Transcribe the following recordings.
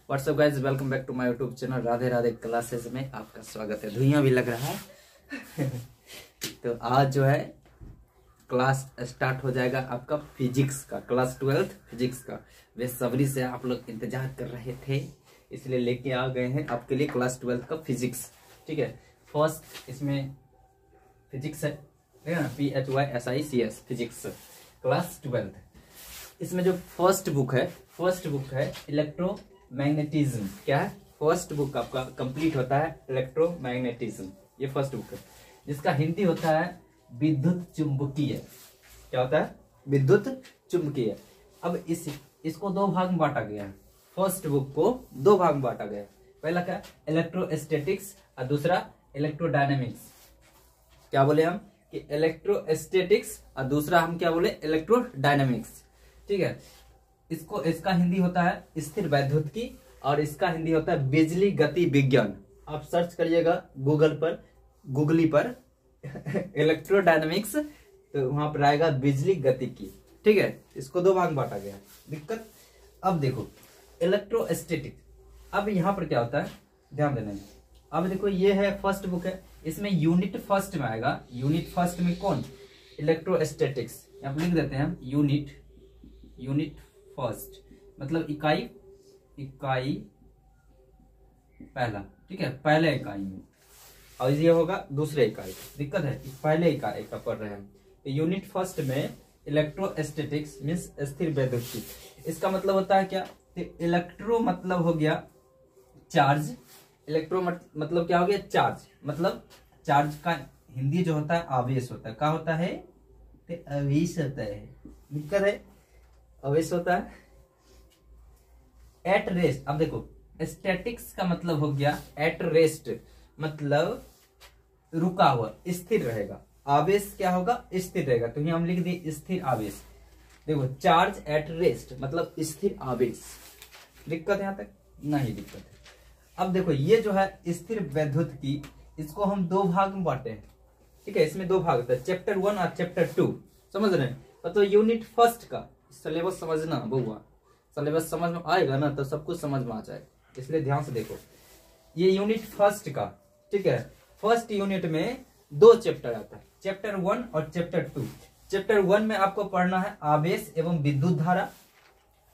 WhatsApp guys, welcome back to my YouTube channel Radhe Radhe Classes में आपका स्वागत है। धुइयां भी लग रहा है तो आज जो है क्लास स्टार्ट हो जाएगा आपका फिजिक्स का, क्लास 12 फिजिक्स का। बेसब्री से आप लोग इंतजार कर रहे थे, इसलिए लेके आ गए हैं आपके लिए क्लास 12 का फिजिक्स। ठीक है, फर्स्ट इसमें फिजिक्स है ना, PHYSICS फिजिक्स क्लास 12। इसमें जो फर्स्ट बुक है इलेक्ट्रोमैग्नेटिज्म। क्या है? फर्स्ट बुक आपका कंप्लीट होता है इलेक्ट्रोमैग्नेटिज्म, ये फर्स्ट बुक है, जिसका हिंदी होता है विद्युत चुंबकीय। क्या होता है? विद्युत चुंबकीय। अब इसको दो भाग में बांटा गया है। फर्स्ट बुक को दो भाग में बांटा गया है। पहला क्या? इलेक्ट्रोस्टैटिक्स और दूसरा इलेक्ट्रोडायनेमिक्स। क्या बोले हम कि इलेक्ट्रोस्टैटिक्स और दूसरा हम क्या बोले? इलेक्ट्रोडायनेमिक्स। ठीक है, इसका हिंदी होता है स्थिर वैद्युतिकी और इसका हिंदी होता है बिजली गति विज्ञान। आप सर्च करिएगा गूगली पर इलेक्ट्रोडायनेमिक्स, तो वहां पर आएगा बिजली गतिकी। ठीक है, इसको दो भाग बांटा गया है। दिक्कत अब देखो इलेक्ट्रोस्टैटिक। अब यहाँ पर क्या होता है, ध्यान देना है। अब देखो ये है फर्स्ट बुक है, इसमें यूनिट फर्स्ट में आएगा। यूनिट फर्स्ट में कौन? इलेक्ट्रोस्टैटिक्स। यहाँ पर लिख देते हैं हम यूनिट फर्स्ट, मतलब इकाई पहला। ठीक है, पहले इकाई में, और ये होगा दूसरे इकाई। दिक्कत है, पहले इकाई का पढ़ रहे हैं। तो यूनिट फर्स्ट में इलेक्ट्रोस्टैटिक्स मीन्स स्थिर वैद्युतिकी। इसका मतलब होता है क्या? इलेक्ट्रो मतलब हो गया चार्ज। इलेक्ट्रो मतलब क्या हो गया? चार्ज। मतलब चार्ज का हिंदी जो होता है आवेश होता है। क्या होता है? आवेश होता है। दिक्कत है, आवेश होता है। At rest. अब देखो स्टैटिक्स का मतलब हो गया एट रेस्ट, मतलब रुका हुआ, स्थिर रहेगा। आवेश क्या होगा? स्थिर रहेगा। तो यहाँ हम लिख दिए स्थिर आवेश। देखो चार्ज एट रेस्ट मतलब स्थिर आवेश। दिक्कत है यहाँ तक? नहीं दिक्कत है। अब देखो ये जो है स्थिर वैद्युतिकी, इसको हम दो भाग में बांटे हैं। ठीक है, इसमें दो भाग होता है, चैप्टर 1 और चैप्टर 2। समझ रहे हैं? मतलब यूनिट फर्स्ट का सिलेबस समझना बउआ, सिलेबस समझ में आएगा ना तो सब कुछ समझ में आ जाएगा, इसलिए ध्यान से देखो। ये यूनिट फर्स्ट का, ठीक है, फर्स्ट यूनिट में दो चैप्टर आता है, चैप्टर 1 और चैप्टर 2। चैप्टर 1 में आपको पढ़ना है आवेश एवं विद्युत धारा।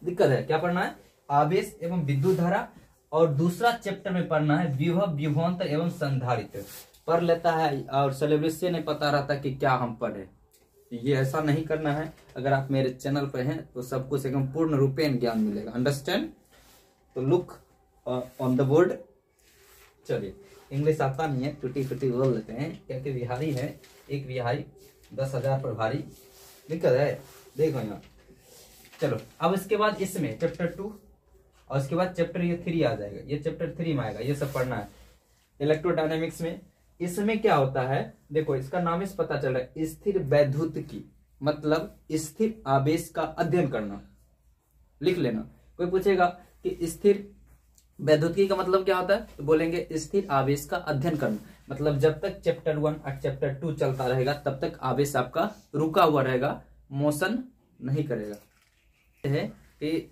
दिक्कत है, क्या पढ़ना है? आवेश एवं विद्युत धारा। और दूसरा चैप्टर में पढ़ना है विभव, विभवांतर एवं संधारित्र। पढ़ लेता है और सिलेबस से नहीं पता रहता कि क्या हम पढ़े। ये ऐसा नहीं करना है। अगर आप मेरे चैनल पर हैं तो सब कुछ एकदम पूर्ण रूपेण ज्ञान मिलेगा। अंडरस्टैंड? तो लुक ऑन द बोर्ड। चलिए, इंग्लिश आता नहीं है, टूटी फूटी बोल लेते हैं क्योंकि बिहारी है। एक बिहारी 10,000 पर भारी। दिक्कत है, देखो यहाँ। चलो, अब इसके बाद इसमें चैप्टर 2 और उसके बाद चैप्टर ये 3 आ जाएगा। ये चैप्टर 3 में आएगा, ये सब पढ़ना है इलेक्ट्रोडायनेमिक्स में। इसमें क्या होता है? देखो इसका नाम से पता चल रहा है स्थिर वैद्युतिकी, मतलब स्थिर आवेश का अध्ययन करना। लिख लेना। कोई पूछेगा कि स्थिर वैद्युतिकी का मतलब क्या होता है, तो बोलेंगे स्थिर आवेश का अध्ययन करना। मतलब जब तक चैप्टर 1 और चैप्टर 2 चलता रहेगा तब तक आवेश आपका रुका हुआ रहेगा, मोशन नहीं करेगा। है कि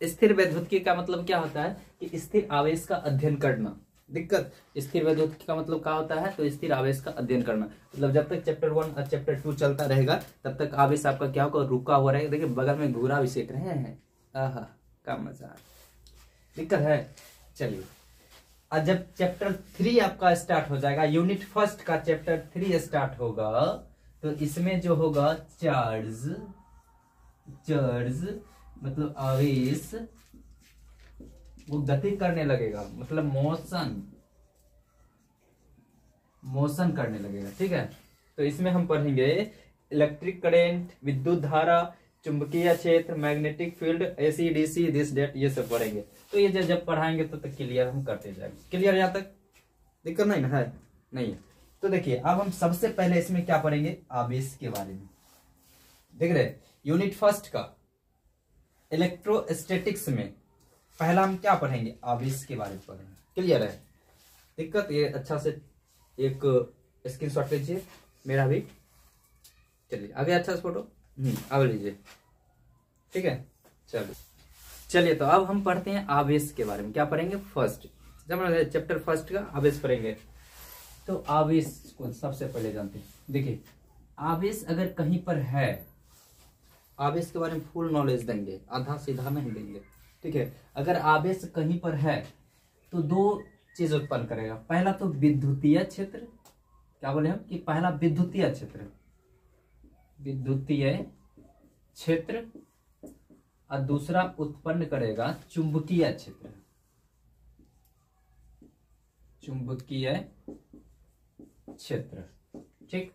स्थिर वैद्युतिकी का मतलब क्या होता है कि स्थिर आवेश का अध्ययन करना। दिक्कत, स्थिर वैद्युतिकी का मतलब क्या होता है? तो स्थिर आवेश का अध्ययन करना, मतलब जब तक चैप्टर 1 और चैप्टर 2 चलता रहेगा तब तक आवेश आपका क्या होगा? रुका हुआ रहेगा। देखिए बगल में घूरा भी सेक रहे हैं, आहा क्या मजा। दिक्कत है। चलिए, और जब चैप्टर 3 आपका स्टार्ट हो जाएगा, यूनिट फर्स्ट का चैप्टर 3 स्टार्ट होगा, तो इसमें जो होगा चार्ज मतलब आवेश, वो गति करने लगेगा, मतलब मोशन करने लगेगा। ठीक है, तो इसमें हम पढ़ेंगे इलेक्ट्रिक करंट, विद्युत धारा, चुंबकीय क्षेत्र, magnetic field, AC DC this that, ये सब पढ़ेंगे। तो ये जब पढ़ाएंगे तो क्लियर हम करते जाएंगे। क्लियर यहाँ तक? दिक्कत नहीं ना है? नहीं है। तो देखिए अब हम सबसे पहले इसमें क्या पढ़ेंगे? आवेश के बारे में। देख रहे यूनिट फर्स्ट का इलेक्ट्रोस्टैटिक्स में पहला हम क्या पढ़ेंगे? आवेश के बारे में पढ़ेंगे। क्लियर है? दिक्कत ये अच्छा से एक स्क्रीनशॉट लीजिए मेरा भी। चलिए आगे अच्छा से फोटो अब लीजिए। ठीक है, चलो चलिए तो अब हम पढ़ते हैं आवेश के बारे में। क्या पढ़ेंगे? फर्स्ट, जब चैप्टर फर्स्ट का आवेश पढ़ेंगे। तो आवेश को सबसे पहले जानते हैं। देखिए, आवेश अगर कहीं पर है, आवेश के बारे में फुल नॉलेज देंगे, आधा सीधा नहीं देंगे, ठीक है। अगर आवेश कहीं पर है तो दो चीज उत्पन्न करेगा। पहला तो विद्युतीय क्षेत्र, क्या बोले हम कि पहला विद्युतीय क्षेत्र, विद्युतीय क्षेत्र, और दूसरा उत्पन्न करेगा चुंबकीय क्षेत्र, चुंबकीय क्षेत्र, ठीक।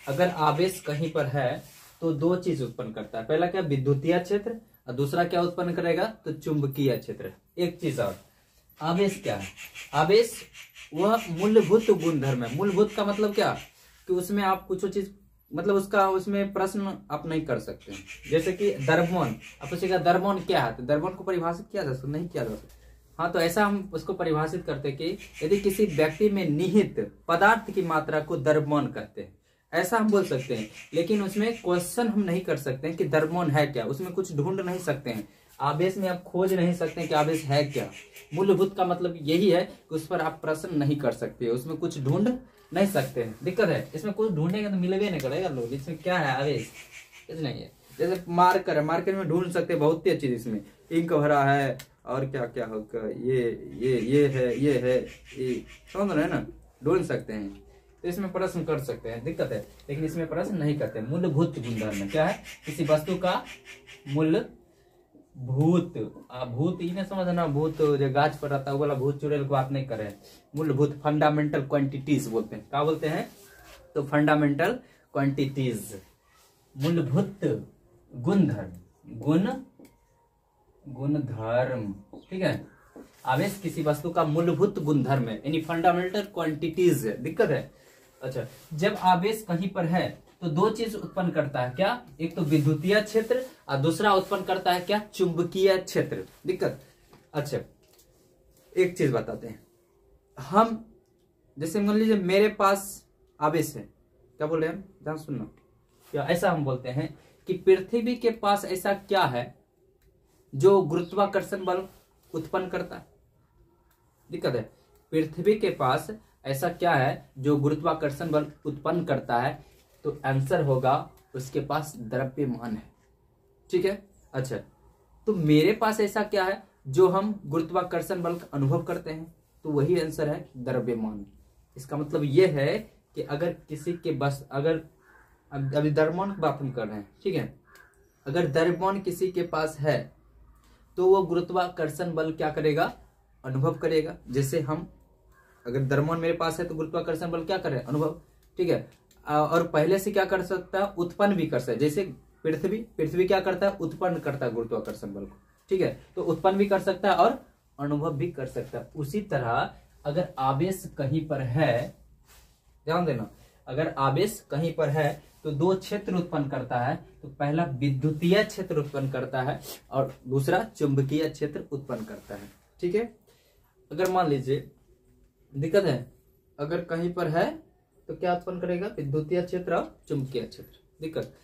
अगर आवेश कहीं पर है तो दो चीज उत्पन्न करता है। पहला क्या? विद्युतीय क्षेत्र, और दूसरा क्या उत्पन्न करेगा? तो चुंबकीय क्षेत्र। एक चीज और, आवेश क्या है? आवेश वह मूलभूत गुणधर्म है। मूलभूत का मतलब क्या? कि उसमें आप कुछ चीज, मतलब उसका उसमें प्रश्न आप नहीं कर सकते। जैसे कि द्रव्यमान, आप पूछेगा द्रव्यमान क्या है, तो द्रव्यमान को परिभाषित किया जा सकता? नहीं किया जा सकता। हाँ, तो ऐसा हम उसको परिभाषित करते कि यदि किसी व्यक्ति में निहित पदार्थ की मात्रा को द्रव्यमान कहते हैं, ऐसा हम बोल सकते हैं। लेकिन उसमें क्वेश्चन हम नहीं कर सकते हैं कि द्रव्यमान है क्या, उसमें कुछ ढूंढ नहीं सकते हैं। आवेश में आप खोज नहीं सकते हैं कि आवेश है क्या। मूलभूत का मतलब यही है कि उस पर आप प्रश्न नहीं कर सकते, उसमें कुछ ढूंढ नहीं सकते हैं। दिक्कत है, इसमें कुछ ढूंढेंगे तो मिलेगा नहीं करेगा लोग, इसमें क्या है आवेश, कुछ नहीं है। जैसे मार्कर है, मार्कर में ढूंढ सकते हैं बहुत ही अच्छी, इसमें इंक भरा है और क्या क्या होगा, ये है, ये है, ये समझ रहे हैं ना, ढूंढ सकते हैं। तो इसमें प्रश्न कर सकते हैं, दिक्कत है। लेकिन इसमें प्रश्न नहीं करते। मूलभूत गुणधर्म क्या है? किसी वस्तु का मूलभूत, भूत ही नहीं समझना, भूत जो गाछ पर रहता है वो वाला भूत चुड़ैल की बात नहीं कर रहे हैं। मूलभूत, फंडामेंटल क्वांटिटीज बोलते हैं। क्या बोलते हैं? तो फंडामेंटल क्वांटिटीज, मूलभूत गुणधर्म, गुणधर्म, ठीक है। आवेश किसी वस्तु का मूलभूत गुणधर्म है, यानी फंडामेंटल क्वांटिटीज है। दिक्कत है। अच्छा, जब आवेश कहीं पर है तो दो चीज उत्पन्न करता है। क्या? एक तो विद्युतीय क्षेत्र, और दूसरा उत्पन्न करता है क्या? चुंबकीय क्षेत्र। दिक्कत। अच्छा, एक चीज बताते हैं हम। जैसे मान लीजिए मेरे पास आवेश है, क्या बोले हम, ध्यान सुनना। या ऐसा हम बोलते हैं कि पृथ्वी के पास ऐसा क्या है जो गुरुत्वाकर्षण बल उत्पन्न करता है? दिक्कत है। पृथ्वी के पास ऐसा क्या है जो गुरुत्वाकर्षण बल उत्पन्न करता है? तो आंसर होगा उसके पास द्रव्यमान है, ठीक है। अच्छा, तो मेरे पास ऐसा क्या है जो हम गुरुत्वाकर्षण बल का अनुभव करते हैं? तो वही आंसर है द्रव्यमान। इसका मतलब यह है कि अगर किसी के बस, अगर अभी द्रव्यमान की बात हम कर रहे हैं, ठीक है। अगर द्रव्यमान किसी के पास है तो वो गुरुत्वाकर्षण बल क्या करेगा? अनुभव करेगा। जैसे हम, अगर द्रव्यमान मेरे पास है तो गुरुत्वाकर्षण बल क्या करे? अनुभव, ठीक है। और पहले से क्या कर सकता है? उत्पन्न भी कर सकता है। जैसे पृथ्वी क्या करता है? उत्पन्न करता है गुरुत्वाकर्षण बल को, ठीक है। तो उत्पन्न भी कर सकता है और अनुभव भी कर सकता है। उसी तरह अगर आवेश कहीं पर है, ध्यान देना, अगर आवेश कहीं पर है तो दो क्षेत्र उत्पन्न करता है। तो पहला विद्युतीय क्षेत्र उत्पन्न करता है और दूसरा चुंबकीय क्षेत्र उत्पन्न करता है, ठीक है। अगर मान लीजिए, दिक्कत है, अगर कहीं पर है तो क्या उत्पन्न करेगा? विद्युतीय क्षेत्र और चुंबकीय क्षेत्र। दिक्कत।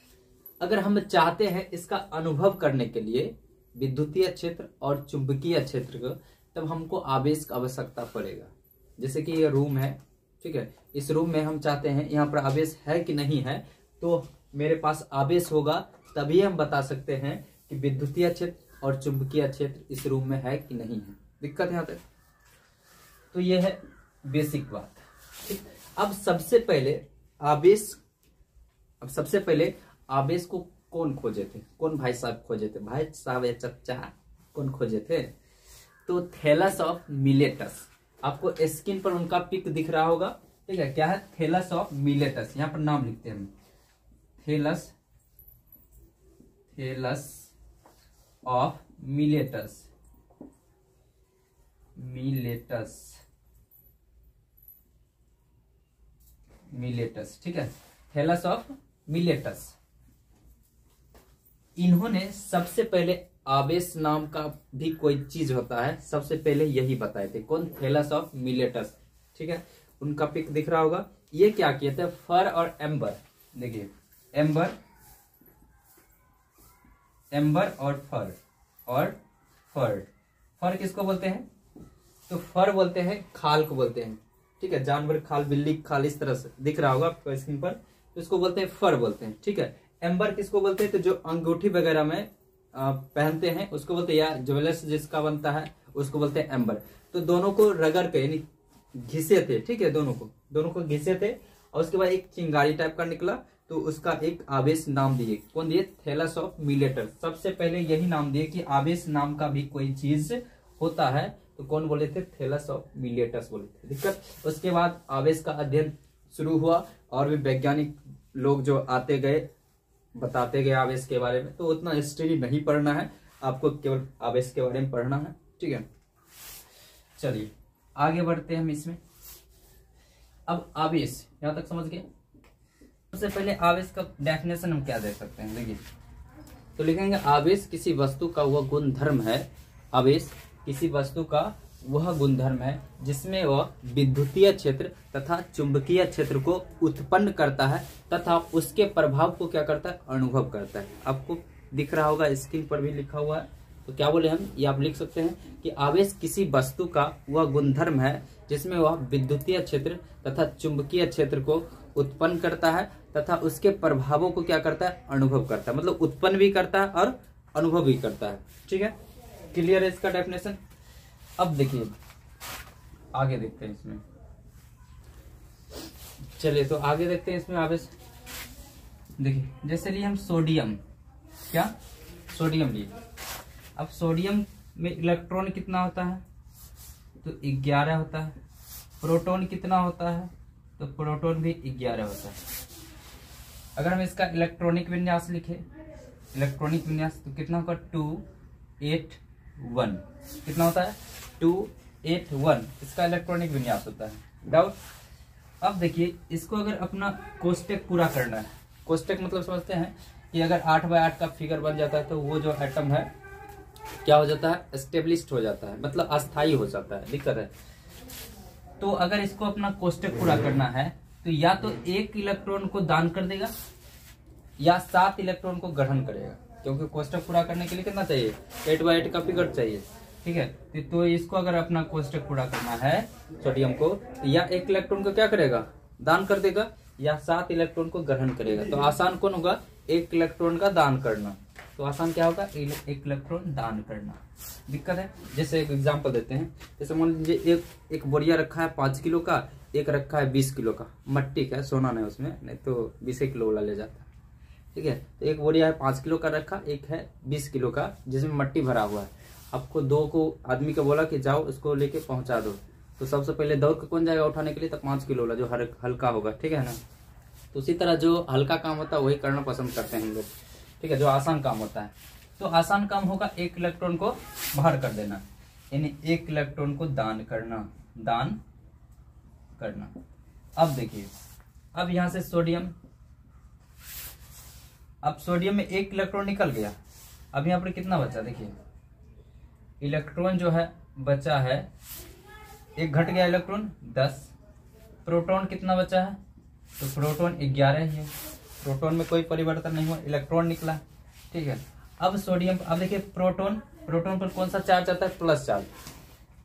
अगर हम चाहते हैं इसका अनुभव करने के लिए विद्युतीय क्षेत्र और चुंबकीय क्षेत्र को, तब हमको आवेश की आवश्यकता पड़ेगा। जैसे कि ये रूम है, ठीक है। इस रूम में हम चाहते हैं यहाँ पर आवेश है कि नहीं है, तो मेरे पास आवेश होगा, तभी हम बता सकते हैं कि विद्युतीय क्षेत्र और चुंबकीय क्षेत्र इस रूम में है कि नहीं है। दिक्कत यहाँ तक। तो ये है बेसिक बात, ठीक। अब सबसे पहले आवेश को कौन खोजे थे? कौन भाई साहब खोजे थे? भाई साहब या चच्चा कौन खोजे थे? तो थैलस ऑफ मिलेटस। आपको स्क्रीन पर उनका पिक दिख रहा होगा, ठीक है। क्या है? Thales of Miletus. यहां पर नाम लिखते हैं हम, थैलस ऑफ मिलेटस, ठीक है। Thales of Miletus. इन्होंने सबसे पहले आवेश नाम का भी कोई चीज होता है, सबसे पहले यही बताए थे। कौन? थैलस ऑफ मिलेटस, ठीक है। उनका पिक दिख रहा होगा। ये क्या किए थे? फर और एम्बर, देखिए एम्बर और फर और फर। फर किसको बोलते हैं? तो फर बोलते हैं खाल को बोलते हैं, ठीक है। जानवर खाल, बिल्ली खाल, इस तरह से दिख रहा होगा आपको स्क्रीन पर, तो इसको बोलते हैं फर बोलते हैं, ठीक है। एम्बर किसको बोलते हैं? तो जो अंगूठी वगैरह में पहनते हैं उसको बोलते हैं, या ज्वेलर्स जिसका बनता है उसको बोलते हैं एम्बर। तो दोनों को रगड़ के यानी घिसे थे, ठीक है, दोनों को घिसे थे, और उसके बाद एक चिंगारी टाइप का निकला, तो उसका एक आवेश नाम दिए। कौन दिए? Thales of Miletus. सबसे पहले यही नाम दिए कि आवेश नाम का भी कोई चीज होता है, तो कौन बोले थे? थैलस ऑफ मिलेटस बोले थे। दिक्कत। उसके बाद आवेश का अध्ययन शुरू हुआ, और भी वैज्ञानिक लोग जो आते गए, बताते गए आवेश के बारे में। तो उतना हिस्ट्री नहीं पढ़ना है आपको, केवल आवेश के बारे में पढ़ना है, ठीक है। चलिए आगे बढ़ते हैं हम इसमें। अब आवेश यहां तक समझ गए। सबसे पहले आवेश का डेफिनेशन हम क्या दे सकते हैं? देखिए, तो लिखेंगे आवेश किसी वस्तु का वह गुणधर्म है, आवेश किसी वस्तु का वह गुणधर्म है जिसमें वह विद्युतीय क्षेत्र तथा चुंबकीय क्षेत्र को उत्पन्न करता है तथा उसके प्रभाव को क्या करता है? अनुभव करता है। आपको दिख रहा होगा, स्क्रीन पर भी लिखा हुआ है। तो क्या बोले हम? ये आप लिख सकते हैं कि आवेश किसी वस्तु का वह गुणधर्म है जिसमें वह विद्युतीय क्षेत्र तथा चुंबकीय क्षेत्र को उत्पन्न करता है तथा उसके प्रभावों को क्या करता है? अनुभव करता है। मतलब उत्पन्न भी करता है और अनुभव भी करता है, ठीक है। क्लियर है इसका डेफिनेशन? अब देखिए आगे देखते हैं इसमें। चलिए तो आगे देखते हैं इसमें आवेश। देखिए जैसे लिए हम सोडियम, क्या सोडियम लिए। अब सोडियम में इलेक्ट्रॉन कितना होता है? तो 11 होता है। प्रोटॉन कितना होता है? तो प्रोटॉन भी 11 होता है। अगर हम इसका इलेक्ट्रॉनिक विन्यास लिखे, इलेक्ट्रॉनिक विन्यास, तो कितना होगा? 281। कितना होता है? 281 इसका इलेक्ट्रॉनिक विन्यास होता है। डाउट? अब देखिए इसको अगर अपना कोष्टक पूरा करना है, कोष्टक मतलब समझते हैं कि अगर 8x8 का फिगर बन जाता है तो वो जो एटम है क्या हो जाता है? एस्टेब्लिश्ड हो जाता है, मतलब अस्थायी हो जाता है। दिक्कत है। तो अगर इसको अपना कोष्टक पूरा करना है तो या तो 1 इलेक्ट्रॉन को दान कर देगा या 7 इलेक्ट्रॉन को ग्रहण करेगा, क्योंकि कोष्टक पूरा करने के लिए कितना चाहिए? 8x8 का फिगर चाहिए, ठीक है। तो इसको अगर अपना कोष्टक पूरा करना है सोडियम को, तो या 1 इलेक्ट्रॉन को क्या करेगा? दान कर देगा, या 7 इलेक्ट्रॉन को ग्रहण करेगा। तो आसान कौन होगा? 1 इलेक्ट्रॉन का दान करना। तो आसान क्या होगा? 1 इलेक्ट्रॉन दान करना। दिक्कत है। जैसे एक एग्जांपल देते हैं, जैसे मान लीजिए एक बोरिया रखा है 5 किलो का, एक रखा है 20 किलो का, मट्टी का, सोना नहीं उसमें, नहीं तो 20 किलो वाला ले जाता है, ठीक है। तो एक बोरिया है 5 किलो का रखा, एक है 20 किलो का जिसमें मट्टी भरा हुआ है। आपको 2 को आदमी को बोला कि जाओ इसको लेके पहुंचा दो, तो सबसे पहले दौड़ के कौन जाएगा उठाने के लिए? तो 5 किलो वाला जो हल्का होगा, ठीक है ना। तो उसी तरह जो हल्का काम होता है वही करना पसंद करते हैं हम लोग, ठीक है, जो आसान काम होता है। तो आसान काम होगा 1 इलेक्ट्रॉन को बाहर कर देना, यानी 1 इलेक्ट्रॉन को दान करना, दान करना। अब देखिए, अब यहां से सोडियम, अब सोडियम में 1 इलेक्ट्रॉन निकल गया। अब यहां पर कितना बचा? देखिए इलेक्ट्रॉन जो है बचा है, एक घट गया इलेक्ट्रॉन 10। प्रोटॉन कितना बचा है? तो प्रोटॉन 11 ही है। प्रोटॉन में कोई परिवर्तन नहीं हुआ, इलेक्ट्रॉन निकला, ठीक है। अब सोडियम, अब देखिए प्रोटॉन पर कौन सा चार्ज आता है? Plus charge.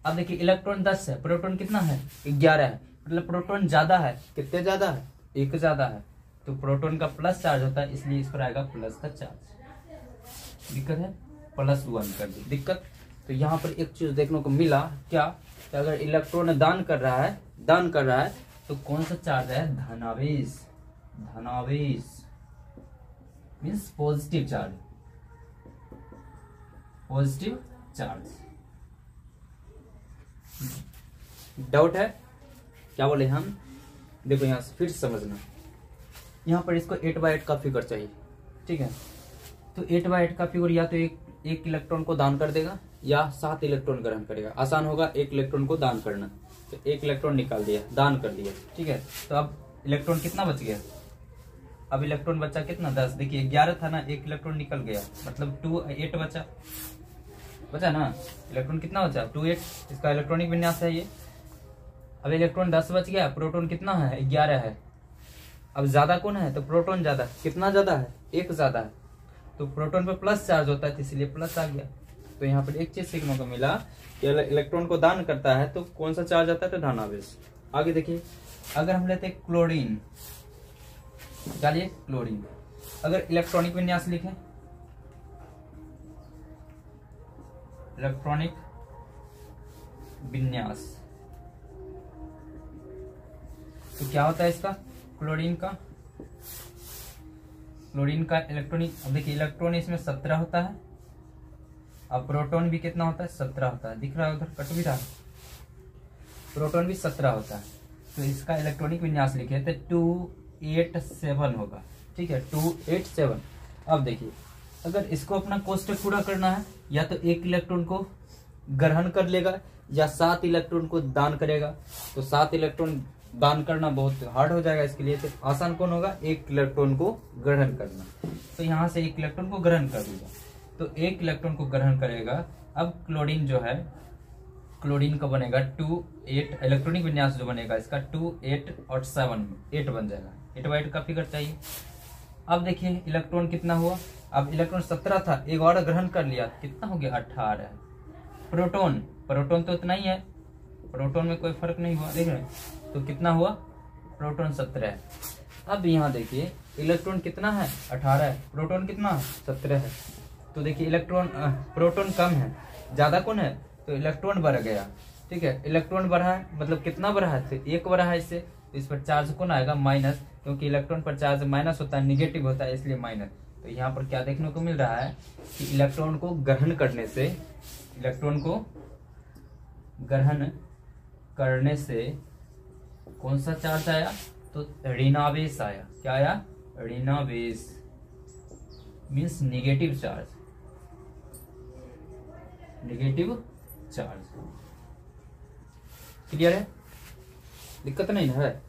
अब देखिए इलेक्ट्रॉन 10 है, प्रोटॉन कितना है? 11 है, मतलब प्रोटॉन ज्यादा है। कितने ज्यादा है? 1 ज्यादा है। तो प्रोटॉन का प्लस चार्ज होता है, इसलिए इस पर आएगा प्लस का चार्ज। दिक्कत है? +1 कर दी। दिक्कत? तो यहाँ पर एक चीज देखने को मिला, क्या? तो अगर इलेक्ट्रॉन दान कर रहा है तो कौन सा चार्ज है? धनावेश। धनावेश means positive charge, positive charge. Doubt है? क्या बोले हम? देखो यहां से फिर समझना, यहां पर इसको 8x8 का फिगर चाहिए, ठीक है। तो 8x8 का फिगर या तो एक इलेक्ट्रॉन को दान कर देगा या 7 इलेक्ट्रॉन ग्रहण करेगा। आसान होगा 1 इलेक्ट्रॉन को दान करना, तो 1 इलेक्ट्रॉन निकाल दिया, दान कर दिया, ठीक है। तो अब इलेक्ट्रॉन कितना बच गया? अब इलेक्ट्रॉन बचा कितना? 10। देखिए 11 था ना, 1 इलेक्ट्रॉन निकल गया, मतलब 8 बचा ना। इलेक्ट्रॉन कितना बचा? 2 इसका इलेक्ट्रॉनिक विन्यास है ये। अब इलेक्ट्रॉन 10 बच गया, प्रोटॉन कितना है? 11 है। अब ज्यादा कौन है? तो प्रोटॉन ज्यादा। कितना ज्यादा है? 1 ज्यादा है। तो प्रोटॉन पे प्लस चार्ज होता है, इसलिए प्लस आ गया। तो यहाँ पर एक चीज सीखने को मिला कि इलेक्ट्रॉन को दान करता है तो कौन सा चार्ज आता है, तो धनावेश। आगे देखिए, अगर हम लेते हैं क्लोरीन, चलिए क्लोरीन, अगर इलेक्ट्रॉनिक विन्यास लिखें, इलेक्ट्रॉनिक विन्यास, तो क्या होता है इसका, क्लोरीन का इलेक्ट्रॉनिक, अब देखिए इलेक्ट्रॉन इसमें 17 होता है, अब प्रोटॉन भी कितना होता है, 17 होता है, दिख रहा है उधर कट भी रहा है, प्रोटॉन भी 17 होता है। तो इसका इलेक्ट्रॉनिक विन्यास लिखे तो 287 होगा, ठीक है, 287। अब देखिए, अगर इसको अपना कोष्टक पूरा करना है, या तो एक इलेक्ट्रॉन को ग्रहण कर लेगा या 7 इलेक्ट्रॉन को दान करेगा। तो 7 इलेक्ट्रॉन दान करना बहुत हार्ड हो जाएगा इसके लिए, तो आसान कौन होगा, एक इलेक्ट्रॉन को ग्रहण करना। तो यहाँ से एक इलेक्ट्रॉन को ग्रहण कर देगा, तो एक इलेक्ट्रॉन को ग्रहण करेगा। अब क्लोरीन जो है, क्लोरीन का बनेगा 28, इलेक्ट्रॉनिक विन्यास जो बनेगा इसका 2, 8 और 7, 8 बन जाएगा, 8 बाई 8 का फिगर चाहिए। अब देखिए इलेक्ट्रॉन कितना हुआ, अब इलेक्ट्रॉन 17 था, एक और ग्रहण कर लिया, कितना हो गया, 18। प्रोटॉन तो उतना ही है, प्रोटॉन में कोई फर्क नहीं हुआ, देख रहे हैं, तो कितना हुआ, प्रोटॉन 17 है। अब यहाँ देखिए इलेक्ट्रॉन कितना है, 18 है, प्रोटॉन कितना है, 17 है। तो देखिए इलेक्ट्रॉन, प्रोटॉन कम है, ज्यादा कौन है, तो इलेक्ट्रॉन बढ़ गया, ठीक है, इलेक्ट्रॉन बढ़ा है, मतलब कितना बढ़ा है, तो 1 बढ़ा है इससे, तो इस पर चार्ज कौन आएगा, माइनस, क्योंकि इलेक्ट्रॉन पर चार्ज माइनस होता है, निगेटिव होता है, इसलिए माइनस। तो यहाँ पर क्या देखने को मिल रहा है कि इलेक्ट्रॉन को ग्रहण करने से, इलेक्ट्रॉन को ग्रहण करने से कौन सा चार्ज आया, तो ऋणावेश आया। क्या आया, ऋणावेश, means negative charge, negative charge. Clear है, दिक्कत नहीं है।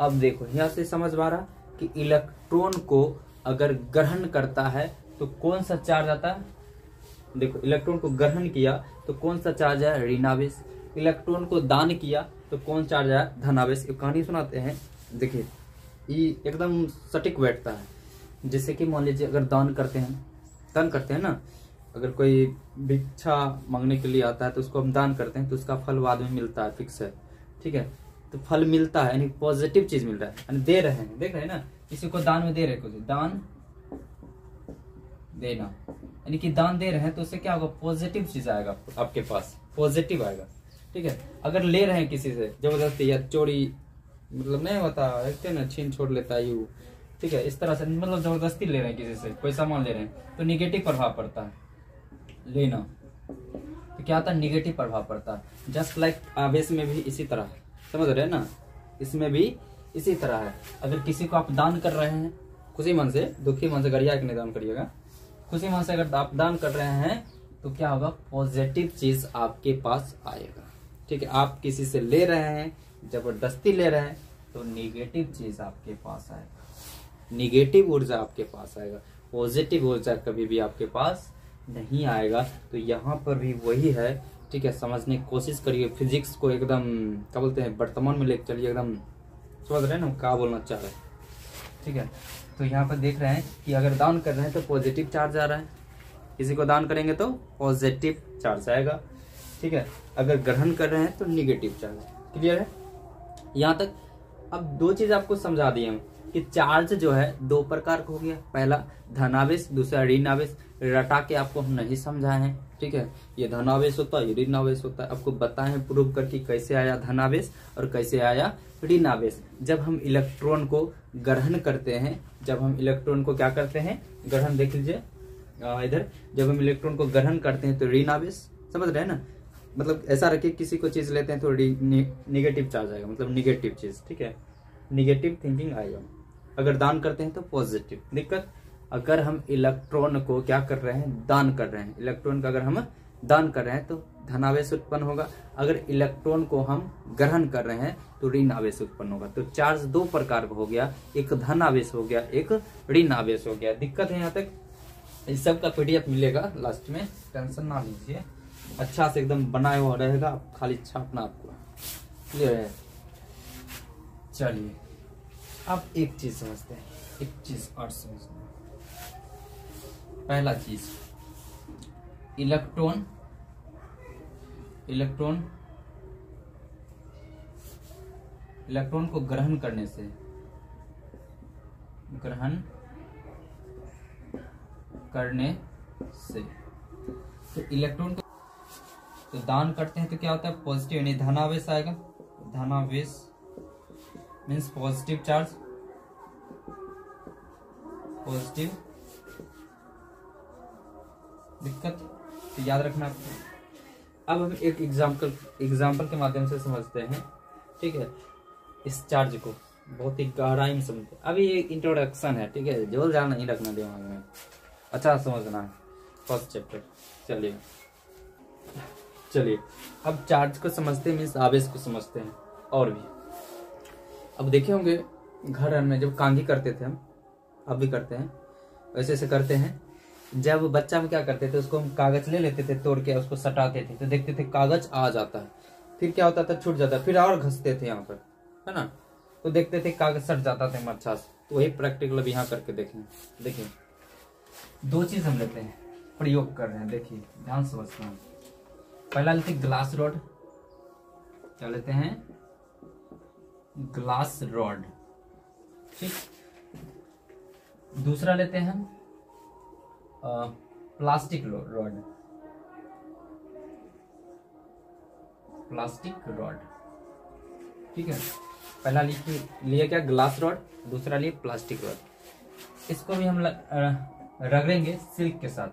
अब देखो यहाँ से समझ में आ रहा कि इलेक्ट्रॉन को अगर ग्रहण करता है तो कौन सा चार्ज आता है। देखो इलेक्ट्रॉन को ग्रहण किया तो कौन सा चार्ज है, ऋणावेश। इलेक्ट्रॉन को दान किया तो कौन चार्ज है, धनावेश। एक कहानी सुनाते हैं, देखिए ये एकदम सटीक बैठता है। जैसे कि मान लीजिए अगर दान करते हैं ना, अगर कोई भिक्षा मांगने के लिए आता है तो उसको हम दान करते हैं तो उसका फल बाद में मिलता है, फिक्स है, ठीक है। तो फल मिलता है यानी पॉजिटिव चीज मिल रहा है, यानी दे रहे हैं, देख रहे हैं ना, किसी को दान में दे रहे, कुछ दान देना, यानी कि दान दे रहे हैं तो उससे क्या होगा, पॉजिटिव चीज आएगा आपके पास, पॉजिटिव आएगा, ठीक है। अगर ले रहे हैं किसी से जबरदस्ती या चोरी, मतलब नहीं होता है ना, छीन छोड़ लेता है यू, ठीक है, इस तरह से मतलब जबरदस्ती ले रहे हैं किसी से कोई सामान ले रहे हैं तो निगेटिव प्रभाव पड़ता है, लेना तो क्या आता है, निगेटिव प्रभाव पड़ता है। जस्ट लाइक आवेश में भी इसी तरह है, समझ रहे हैं ना, इसमें भी इसी तरह है। अगर किसी को आप दान कर रहे हैं खुशी मन से, दुखी मन से गरिया के निदान करिएगा, खुशी मन से अगर आप दान कर रहे हैं तो क्या होगा, पॉजिटिव चीज आपके पास आएगा, ठीक है। आप किसी से ले रहे हैं, जबरदस्ती ले रहे हैं तो निगेटिव चीज आपके पास आएगा, निगेटिव ऊर्जा आपके पास आएगा, पॉजिटिव ऊर्जा कभी भी आपके पास नहीं आएगा। तो यहाँ पर भी वही है, ठीक है, समझने की कोशिश करिए। फिजिक्स को एकदम क्या बोलते हैं, वर्तमान में लेकर चलिए, एकदम समझ रहे हैं ना क्या बोलना चाह रहे हैं, ठीक है। तो यहाँ पर देख रहे हैं कि अगर दान कर रहे हैं तो पॉजिटिव चार्ज आ रहा है, किसी को दान करेंगे तो पॉजिटिव चार्ज आएगा, ठीक है। अगर ग्रहण कर रहे हैं तो निगेटिव चार्ज। क्लियर है यहाँ तक। अब दो चीज आपको समझा दिए हम कि चार्ज जो है दो प्रकार का हो गया, पहला धनावेश, दूसरा ऋणावेश। रटा के आपको हम नहीं समझाए हैं, ठीक है, ये धनावेश होता है, ये ऋणावेश होता है। आपको बताएं प्रूव करके कैसे आया धनावेश और कैसे आया ऋणावेश। जब हम इलेक्ट्रॉन को ग्रहण करते हैं, जब हम इलेक्ट्रॉन को क्या करते हैं, ग्रहण देख लीजिए इधर, जब हम इलेक्ट्रॉन को ग्रहण करते हैं तो ऋणावेश, समझ रहे हैं ना, मतलब ऐसा रखिए किसी को चीज लेते हैं तो निगेटिव चार्ज आएगा, मतलब निगेटिव चीज, ठीक है, निगेटिव थिंकिंग आएगा। अगर दान करते हैं तो पॉजिटिव। दिक्कत, अगर हम इलेक्ट्रॉन को क्या कर रहे हैं, दान कर रहे हैं, इलेक्ट्रॉन का अगर हम दान कर रहे हैं तो धनावेश उत्पन्न होगा, अगर इलेक्ट्रॉन को हम ग्रहण कर रहे हैं तो ऋण आवेश उत्पन्न होगा। तो चार्ज दो प्रकार का हो गया, एक धन आवेश हो गया, एक ऋण आवेश हो गया। दिक्कत है यहाँ तक। इस सब का पीडीएफ मिलेगा लास्ट में, टेंशन ना लीजिए, अच्छा से एकदम बनाया हुआ रहेगा, खाली छापना आपको। क्लियर है। चलिए अब एक चीज समझते हैं, एक चीज और समझते हैं। पहला चीज, इलेक्ट्रॉन को ग्रहण करने से, तो इलेक्ट्रॉन को तो दान करते हैं तो क्या होता है, पॉजिटिव यानी धनावेश आएगा। धनावेश मीन्स पॉजिटिव चार्ज, पॉजिटिव। दिक्कत तो याद रखना आपको। अब हम एक एग्जाम्पल के माध्यम से समझते हैं, ठीक है। इस चार्ज को बहुत ही गहराई में समझते हैं। अभी ये इंट्रोडक्शन है, ठीक है, जोर जान नहीं रखना दिमाग में, अच्छा समझना है फर्स्ट चैप्टर। चलिए अब चार्ज को समझते हैं, मीन्स आवेश को समझते हैं। और भी अब देखे होंगे घर में जब कांघी करते थे हम, अब भी करते हैं, वैसे ऐसे करते हैं। जब बच्चा हम क्या करते थे, उसको हम कागज ले लेते थे, तोड़ के उसको सटाते थे, तो देखते थे कागज आ जाता है, फिर क्या होता था, छूट जाता, फिर और घसते थे यहाँ पर, है ना, तो देखते थे कागज सट जाता था अच्छा से। तो वही प्रैक्टिकल अब यहाँ करके देखें। देखिए दो चीज हम लेते हैं, प्रयोग कर रहे हैं, देखिए ध्यान समझना। पहला लेते हैं ग्लास रॉड, क्या लेते हैं, ग्लास रॉड, ठीक। दूसरा लेते हैं हम प्लास्टिक रॉड, ठीक है। पहला लिए क्या, ग्लास रॉड, दूसरा लिए प्लास्टिक रॉड। इसको भी हम रगड़ेंगे सिल्क के साथ,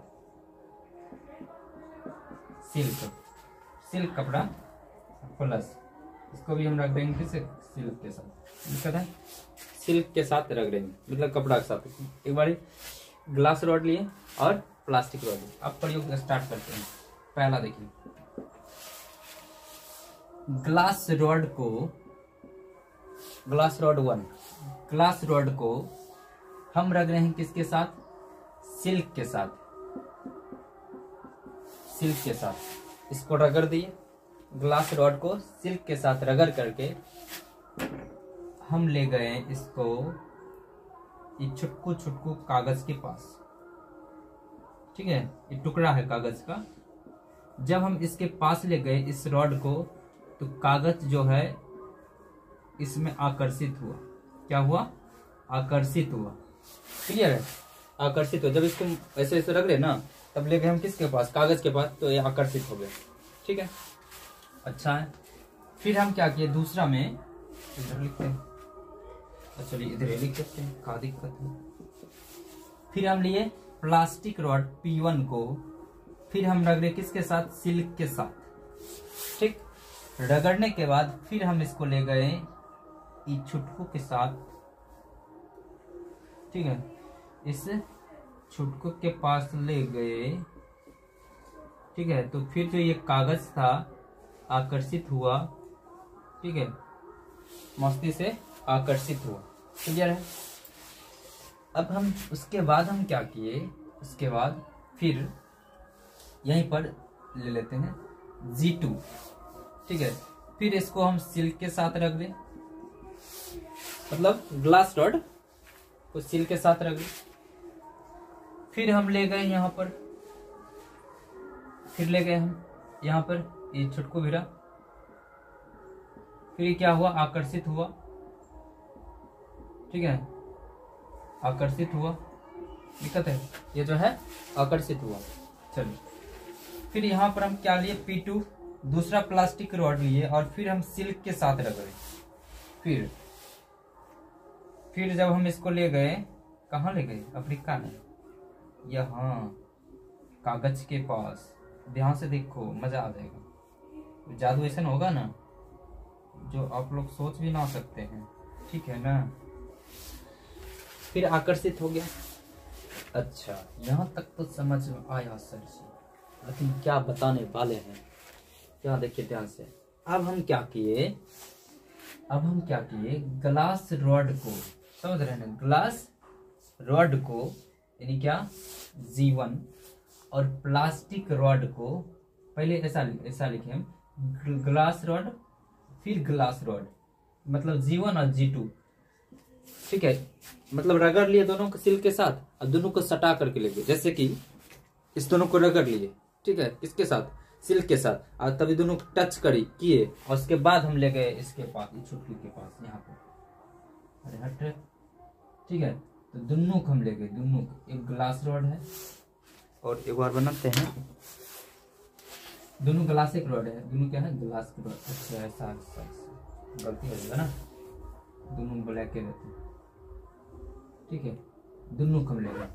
सिल्क कपड़ा प्लस, इसको भी हम रख देंगे किस, सिल्क के साथ। दिक्कत है, सिल्क के साथ रख देंगे, मतलब कपड़ा के साथ। एक बार ग्लास रॉड लिए और प्लास्टिक रॉड लिए। अब प्रयोग स्टार्ट करते हैं। पहला देखिए, ग्लास रॉड 1, ग्लास रॉड को हम रख रहे हैं किसके साथ, सिल्क के साथ, इसको रगड़ दिए। ग्लास रॉड को सिल्क के साथ रगड़ करके हम ले गए इसको ये छुटकू कागज के पास, ठीक है, ये टुकड़ा है कागज का। जब हम इसके पास ले गए इस रॉड को, तो कागज जो है इसमें आकर्षित हुआ। क्या हुआ, आकर्षित हुआ। क्लियर है, आकर्षित हुआ। जब इसको ऐसे ऐसे रख रहे ना, तब ले गए हम किसके पास, कागज के पास, तो ये आकर्षित हो गया, ठीक है, अच्छा है। फिर हम क्या किए, दूसरा में इधर लिखते हैं, चलिए इधर लिख सकते हैं, क्या दिक्कत है। फिर हम लिए प्लास्टिक रॉड P1 को, फिर हम रगड़े किसके साथ, सिल्क के साथ, ठीक। रगड़ने के बाद फिर हम इसको ले गए छुटकू के साथ, ठीक है, इस छुटकू के पास ले गए, ठीक है। तो फिर जो ये कागज था आकर्षित हुआ, ठीक है, मस्ती से आकर्षित हुआ। क्लियर है। अब हम उसके बाद हम क्या किए, उसके बाद फिर यहीं पर ले लेते हैं G2, ठीक है। फिर इसको हम सिल्क के साथ रख दें, मतलब ग्लास रॉड को सिल्क के साथ रख दें। फिर हम ले गए यहाँ पर, फिर ले गए हम यहाँ पर ये छुटकू भिरा, फिर क्या हुआ, आकर्षित हुआ, ठीक है, आकर्षित हुआ। दिक्कत है, ये जो है आकर्षित हुआ। चलिए फिर यहाँ पर हम क्या लिए, P2 दूसरा प्लास्टिक रॉड लिए और फिर हम सिल्क के साथ रगड़े। फिर जब हम इसको ले गए, कहाँ ले गए, अफ्रीका में, यहाँ कागज के पास। ध्यान से देखो, मजा आ जाएगा। जादू ऐसा होगा ना जो आप लोग सोच भी ना सकते हैं, ठीक है ना। फिर आकर्षित हो गया। अच्छा, यहाँ तक तो समझ में आया सर से, लेकिन क्या बताने वाले हैं, यहाँ देखिए ध्यान से। अब हम क्या किए, ग्लास रॉड को, समझ रहे हैं, ग्लास रॉड को यानी क्या, G1, और प्लास्टिक रॉड को पहले ऐसा लिखे हम, ग्लास रॉड फिर ग्लास रॉड, मतलब G1 और G2, ठीक है, मतलब रगड़ लिए दोनों को सिल्क के साथ और दोनों को सटा करके ले गए। जैसे कि इस दोनों को रगड़ लिए, ठीक है, किसके साथ, सिल्क के साथ। और तभी दोनों टच किए और उसके बाद हम ले गए इसके पास, छुटकी के पास यहाँ पे, अरे हट, ठीक है। तो दोनों को हम ले गए, दोनों एक ग्लास रॉड है और एक बार बनाते हैं, दोनों ग्लास एक रॉड है, दोनों क्या है, ग्लास की रॉड। अच्छा ऐसा गलती हो जाएगा ना, दोनों ब्लैक के रहते हैं, ठीक है। दोनों को हम ले गए,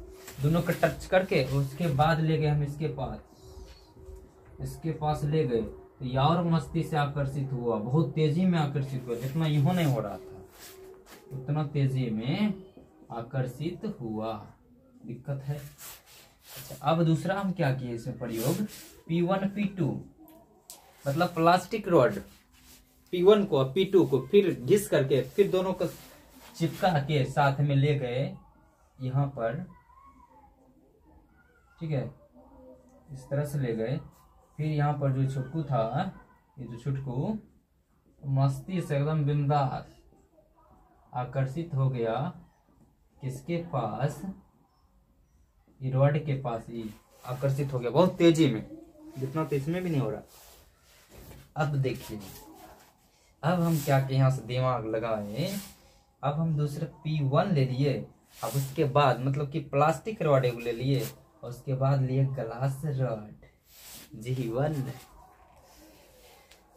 दोनों को टच करके उसके बाद ले गए हम इसके पास ले गए। तो ये और मस्ती से आकर्षित हुआ, बहुत तेजी में आकर्षित हुआ, जितना यूं नहीं हो रहा था उतना तेजी में आकर्षित हुआ। दिक्कत है। अच्छा, अब दूसरा हम क्या किए इसमें प्रयोग, P1 P2 मतलब प्लास्टिक रॉड P1 को P2 को फिर घिस करके फिर दोनों को चिपका के साथ में ले गए यहाँ पर, ठीक है, इस तरह से ले गए। फिर यहाँ पर जो छुटकू था, ये जो छुटकू मस्ती से एकदम बिंदास आकर्षित हो गया किसके पास, ये रॉड के पास ही आकर्षित हो गया बहुत तेजी में, जितना तो इसमें भी नहीं हो रहा। अब देखिए, अब हम क्या कि यहाँ से दिमाग लगाए, अब हम दूसरा P1 ले लिए, अब उसके बाद मतलब कि प्लास्टिक रॉड एक ले लिए और उसके बाद लिए ग्लास रॉड G1।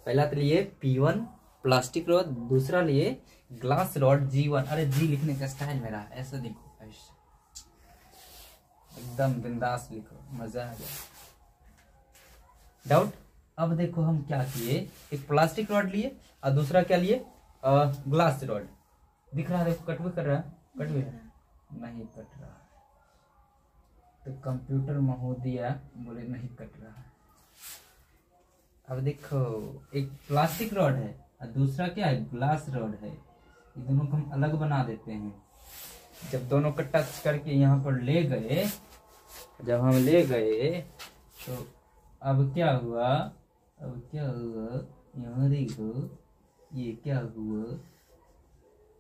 पहला तो लिए P1 प्लास्टिक रॉड, दूसरा लिए ग्लास रॉड G1। अरे जी लिखने का स्टाइल मेरा ऐसा लिखो, ऐसा एकदम बिंदास लिखो, मजा आ गया। डाउट? अब देखो हम क्या किए, एक प्लास्टिक रॉड लिए और दूसरा क्या लिए, ग्लास रॉड। दिख रहा है, देखो कट भी कर रहा है, कट भी है नहीं कट रहा, तो कंप्यूटर महोदया बोले नहीं कट रहा है। अब देखो एक प्लास्टिक रॉड है और दूसरा क्या है, ग्लास रॉड है। ये दोनों को हम अलग बना देते हैं। जब दोनों को टच करके यहाँ पर ले गए, जब हम ले गए तो अब क्या हुआ, यहाँ देखो ये क्या हुआ,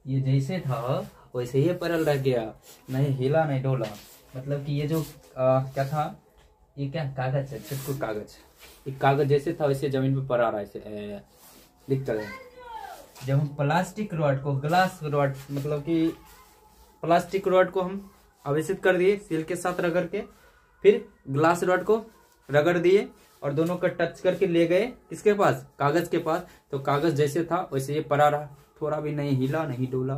ये जैसे था वैसे ही परल रह गया, नहीं हिला नहीं डोला। मतलब कि ये जो क्या था, ये क्या कागज है, छुटकू कागज, ये कागज जैसे था वैसे जमीन पे पड़ा रहा है, दिखता है। जब हम प्लास्टिक रॉड को ग्लास रॉड मतलब कि प्लास्टिक रॉड को हम आवेशित कर दिए सील के साथ रगड़ के, फिर ग्लास रॉड को रगड़ दिए और दोनों का टच करके ले गए किसके पास, कागज के पास। तो कागज जैसे था वैसे ये पड़ा रहा, थोड़ा भी नहीं हिला नहीं डोला,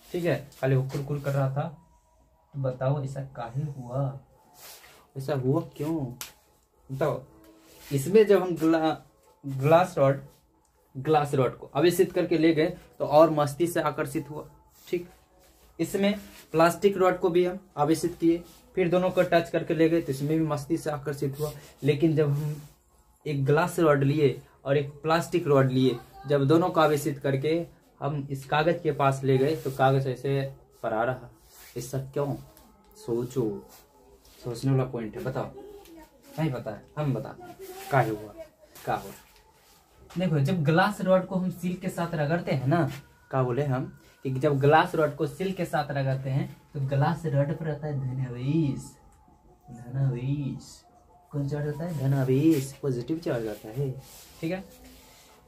ठीक है, खाली वो कुरकुर कर रहा था। तो बताओ ऐसा काहे हुआ, ऐसा हुआ क्यों बताओ। इसमें जब हम ग्लास रॉड को आवेशित करके ले गए तो और मस्ती से आकर्षित हुआ, ठीक। इसमें प्लास्टिक रॉड को भी हम आवेशित किए, फिर दोनों को टच करके ले गए तो इसमें भी मस्ती से आकर्षित हुआ। लेकिन जब हम एक ग्लास रॉड लिए और एक प्लास्टिक रॉड लिए, जब दोनों को आवेशित करके हम इस कागज के पास ले गए तो कागज ऐसे पड़ा रहा। ऐसा क्यों, सोचो, सोचने वाला पॉइंट है, बताओ। नहीं पता है, हम बता क्या हुआ। देखो जब ग्लास रॉड को हम सील के साथ रगड़ते हैं ना, क्या बोले हम कि जब ग्लास रॉड को सील के साथ रगड़ते हैं तो ग्लास रॉड पर रहता है धनावेश, कौन चार्ज होता है, धनावेश, पॉजिटिव चार्ज आता है, ठीक है।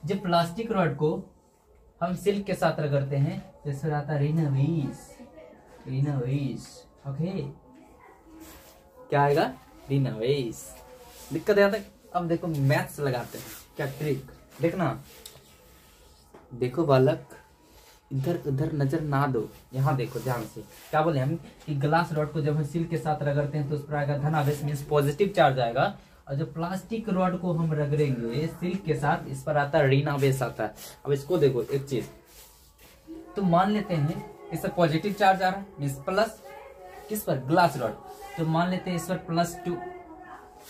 जब प्लास्टिक रॉड को हम सिल्क के साथ रगड़ते हैं तो इस पर आता है ऋणावेश, ओके, क्या आएगा, ऋणावेश। दिक्कत आता है। अब देखो मैथ्स लगाते हैं, क्या ट्रिक देखना। देखो बालक, इधर उधर नजर ना दो, यहाँ देखो ध्यान से। क्या बोले हम कि ग्लास रॉड को जब हम सिल्क के साथ रगड़ते हैं तो उस पर आएगा धनावेश, मीन्स पॉजिटिव चार्ज आएगा। और जब प्लास्टिक रॉड को हम रगड़ेंगे सिल्क के साथ, इस पर आता है ऋणावेश आता है। अब इसको देखो एक चीज, तो मान लेते हैं इस पर पॉजिटिव चार्ज आ रहा है, मीन्स प्लस, किस पर, ग्लास रॉड। तो मान लेते हैं इस पर +2,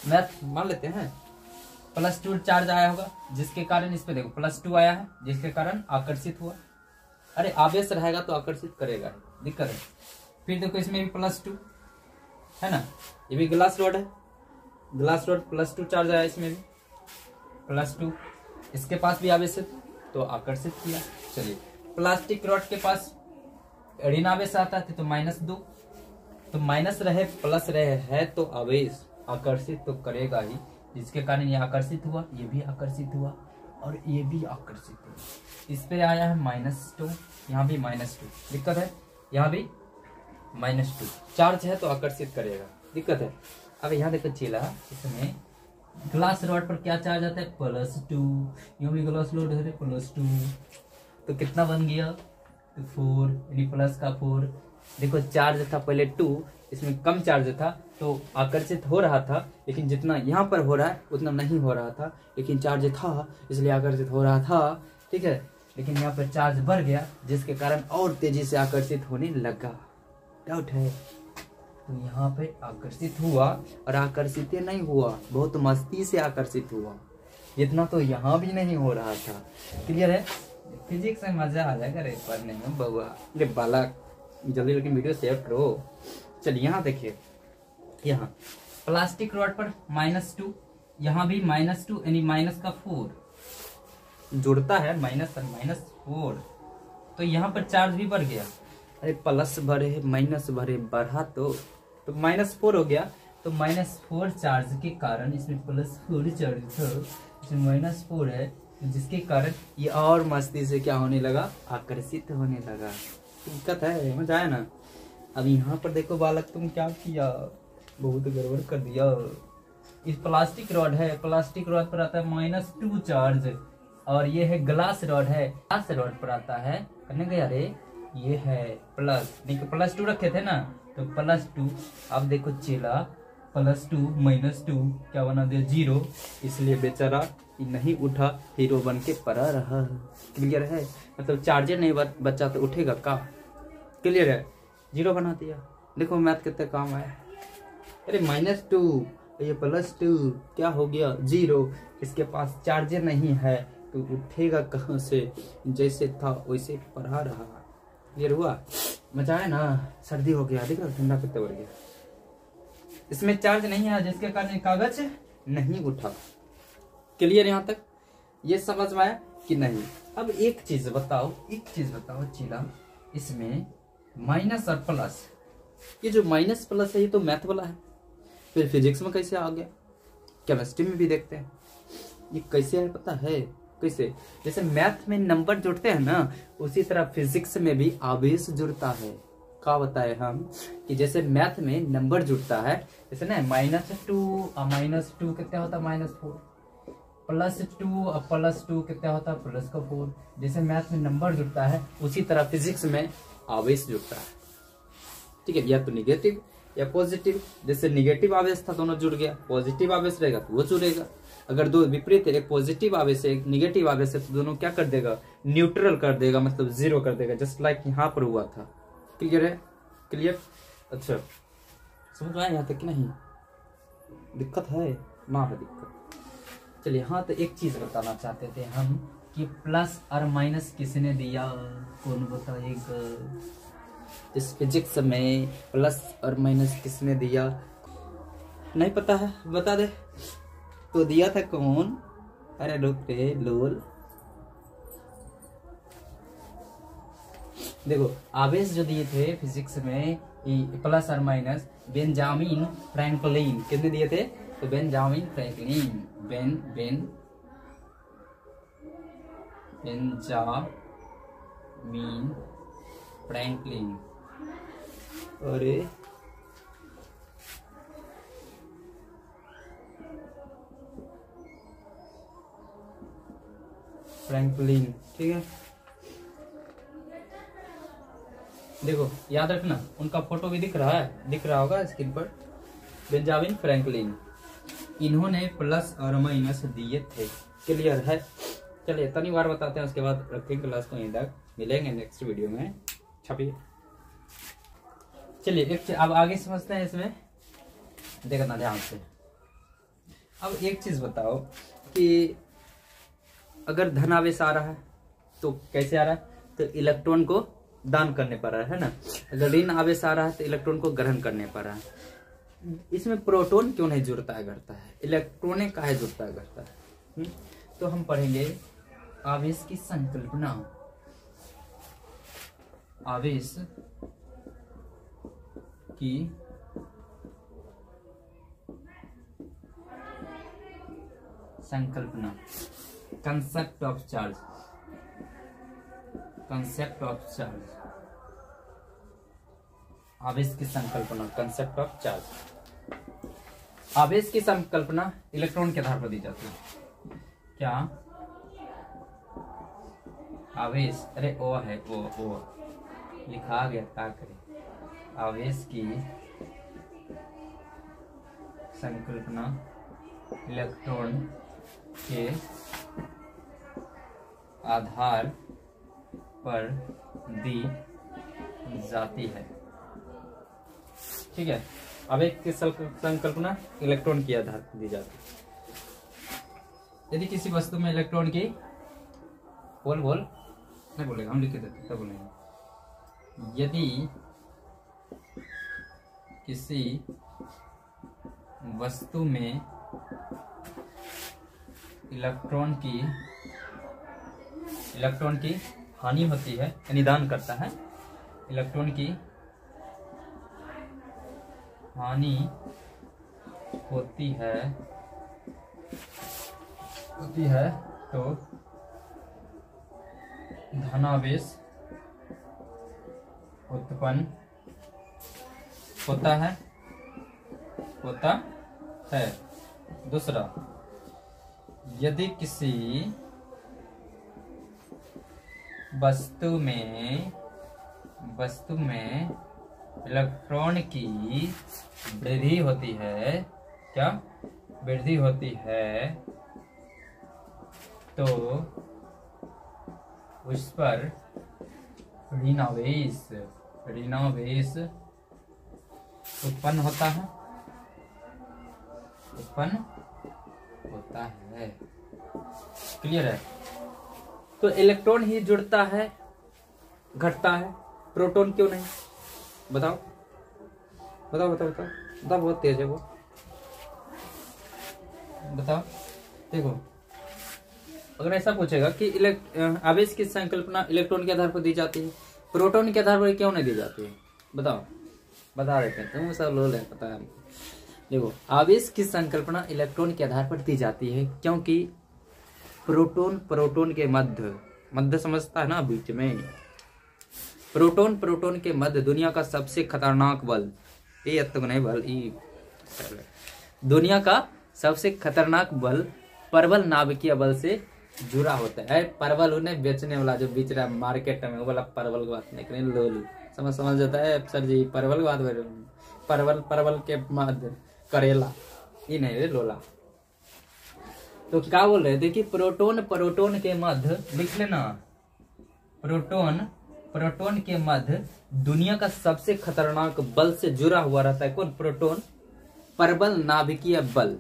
मैथ मान लेते हैं +2 चार्ज आया होगा, जिसके कारण इस पे देखो +2 आया है, जिसके कारण आकर्षित हुआ। अरे आवेश रहेगा तो आकर्षित करेगा, दिक्कत है। फिर देखो इसमें भी +2 है ना, ये भी ग्लास रॉड है, ग्लास रॉड +2 चार्ज आया, इसमें भी +2, इसके पास भी आवेशित तो आकर्षित किया। चलिए प्लास्टिक रॉड के पास ऋण आवेश आता है तो -2, तो माइनस रहे प्लस रहे है तो आवेश, आकर्षित तो करेगा ही, जिसके कारण ये आकर्षित हुआ, ये भी आकर्षित हुआ और ये भी आकर्षित हुआ। इस पे आया है -2, यहाँ भी -2, दिक्कत है, यहाँ भी -2, चार्ज है तो आकर्षित करेगा, दिक्कत है। अब यहाँ देखो चेला, इसमें ग्लास रॉड पर क्या चार्ज आता है, +2, यहाँ भी ग्लास रॉड है +2, तो कितना बन गया, तो 4, यानी प्लस का 4। देखो चार्ज था पहले 2, इसमें कम चार्ज था तो आकर्षित हो रहा था, लेकिन जितना यहाँ पर हो रहा है उतना नहीं हो रहा था, लेकिन चार्ज था इसलिए आकर्षित हो रहा था, ठीक है। लेकिन यहाँ पर चार्ज बढ़ गया जिसके कारण और तेजी से आकर्षित होने लगा, डाउट है। तो यहाँ पे आकर्षित हुआ और आकर्षित नहीं हुआ, बहुत मस्ती से आकर्षित हुआ, इतना तो यहाँ भी नहीं हो रहा था। क्लियर है? फिजिक्स में मजा आ जाएगा रे पढ़ने में बउआ। अरे बालक जल्दी लेकिन वीडियो सेव करो। चलिए यहाँ देखिए, यहाँ प्लास्टिक रॉड पर -2, यहाँ भी -2 यानी -4 जुड़ता है, माइनस और -4, तो यहाँ पर चार्ज भी बढ़ गया। अरे प्लस भरे माइनस भरे बढ़ा तो -4 हो गया, तो -4 चार्ज के कारण इसमें +4 चार्ज था, इसमें -4 है, जिसके कारण ये और मस्ती से क्या होने लगा, आकर्षित होने लगा। दिक्कत है, मजा आया ना। अब यहाँ पर देखो बालक तुम क्या किया, बहुत गड़बड़ कर दिया। इस प्लास्टिक रॉड है, प्लास्टिक रॉड पर आता है -2 चार्ज, और ये है ग्लास रॉड है, ग्लास रॉड पर आता है करने गया रे, ये है प्लस, नहीं +2 रखे थे ना, तो +2। अब देखो चेला +2 -2 क्या बना दिया, 0, इसलिए बेचारा नहीं उठा, हीरो बन के पड़ा रहा। क्लियर है? मतलब चार्जर नहीं बच्चा तो उठेगा का। क्लियर है? 0 बना दिया। देखो मैथ कितने काम आया। अरे -2 ये +2 क्या हो गया, 0, इसके पास चार्जर नहीं है तो उठेगा कहाँ से, जैसे था वैसे पढ़ा रहा। क्लियर हुआ? मजा है ना। सर्दी हो गया, देखो ठंडा कितना बढ़ गया। इसमें चार्ज नहीं है जिसके कारण कागज नहीं उठा। क्लियर यहाँ तक? ये समझ में आया कि नहीं? अब एक चीज बताओ चीला, इसमें माइनस और प्लस, ये जो माइनस प्लस है ये तो मैथ वाला है, फिर फिजिक्स में कैसे आ गया, केमिस्ट्री में भी देखते हैं ये कैसे है, पता है कैसे? जैसे मैथ में नंबर जुड़ते हैं ना, उसी तरह फिजिक्स में भी आवेश जुड़ता है। क्या बताए हम कि जैसे मैथ में नंबर जुड़ता है, जैसे ना -2 और -2 कितना होता है, -4, +2 और +2 कितना होता है, +4। जैसे मैथ में नंबर जुड़ता है उसी तरह फिजिक्स में आवेश जुड़ता है, ठीक है। या तो निगेटिव या पॉजिटिव, जैसे निगेटिव आवेश था दोनों जुड़ गया, पॉजिटिव आवेश रहेगा तो वो जुड़ेगा। अगर दो विपरीत है, एक पॉजिटिव आवेश है एक निगेटिव आवेश है, तो दोनों क्या कर देगा, न्यूट्रल कर देगा, मतलब 0 कर देगा, जस्ट लाइक यहाँ पर हुआ था। क्लियर है? क्लियर? अच्छा समझ में आया यहाँ तक कि नहीं? दिक्कत है ना? है दिक्कत। चलिए हाँ, तो एक चीज बताना चाहते थे हम कि प्लस और माइनस किसने दिया, कौन बताएगा? इस फिजिक्स में प्लस और माइनस किसने दिया, नहीं पता है? बता दे तो। दिया था कौन? अरे रुक रे लोल। देखो आवेश जो दिए थे फिजिक्स में प्लस और माइनस, बेंजामिन फ्रैंकलिन कितने दिए थे, तो बेंजामिन फ्रैंकलिन, बेंजामिन फ्रैंकलिन। अरे फ्रैंकलिन, ठीक है। देखो याद रखना, उनका फोटो भी दिख रहा होगा स्क्रीन पर, बेंजामिन फ्रैंकलिन, इन्होंने प्लस और माइनस दिए थे। क्लियर है? चलिए इतनी बार बताते हैं, उसके बाद रखेंगे क्लास को यहीं तक, मिलेंगे नेक्स्ट वीडियो में। छपिए। चलिए एक अब आगे समझते हैं, इसमें देखना ध्यान से। अब एक चीज बताओ कि अगर धन आवेश आ रहा है तो कैसे आ रहा है, तो इलेक्ट्रॉन को दान करने पर रहा है ना। अगर ऋण आवेश आ रहा है तो इलेक्ट्रॉन को ग्रहण करने पर रहा है। इसमें प्रोटॉन क्यों नहीं जुड़ता है करता है, इलेक्ट्रॉन काहे जुड़ता है करता है? तो हम पढ़ेंगे आवेश की संकल्पना। आवेश की संकल्पना, concept of charge, concept of charge, आवेश की संकल्पना, कंसेप्ट ऑफ चार्ज। आवेश की संकल्पना इलेक्ट्रॉन के आधार पर दी जाती है। क्या आवेश, अरे ओ है ओ लिखा गया, क्या करें। आवेश की संकल्पना इलेक्ट्रॉन के आधार पर दी जाती है। ठीक है, आवेश की संकल्पना इलेक्ट्रॉन के आधार पर दी जाती है। यदि किसी वस्तु में इलेक्ट्रॉन की बोल नहीं बोलेगा, हम लिख के देते तब बोलेंगे। यदि किसी वस्तु में इलेक्ट्रॉन की हानि होती है, निदान करता है, इलेक्ट्रॉन की हानि होती है तो धनावेश उत्पन्न होता है। दूसरा, यदि किसी वस्तु में इलेक्ट्रॉन की वृद्धि होती है, क्या वृद्धि होती है, तो उस पर ऋणावेश उत्पन्न होता है। क्लियर है? तो इलेक्ट्रॉन ही जुड़ता है, घटता है, प्रोटॉन क्यों नहीं? बताओ, बहुत तेज है वो। बताओ, देखो, अगर ऐसा पूछेगा कि आवेश की संकल्पना इलेक्ट्रॉन के आधार पर दी जाती है, प्रोटॉन के आधार पर क्यों नहीं दी जाती है? बताओ, बता देते हैं, तुम सब लोग पता है हमको। देखो, आवेश की संकल्पना इलेक्ट्रॉन के आधार पर दी जाती है क्योंकि प्रोटॉन के मध्य समझता है ना, बीच में प्रोटॉन के मध्य दुनिया का सबसे खतरनाक बल, ये तक नहीं बल, दुनिया का सबसे खतरनाक बल परवल नाभिकीय बल से जुड़ा होता है। परवल उन्हें बेचने वाला जो बेच रहा है मार्केट में, वो वाला परवल की बात नहीं करें, लोल समझ जाता है सर जी, परवल की बात, परवल के मध्य करेला, ये नहीं रे लोला। तो क्या बोल रहे थे कि प्रोटोन के मध्य, लिख लेना, प्रोटोन के मध्य दुनिया का सबसे खतरनाक बल से जुड़ा हुआ रहता है। कौन? प्रोटोन। परवल नाभिकीय बल,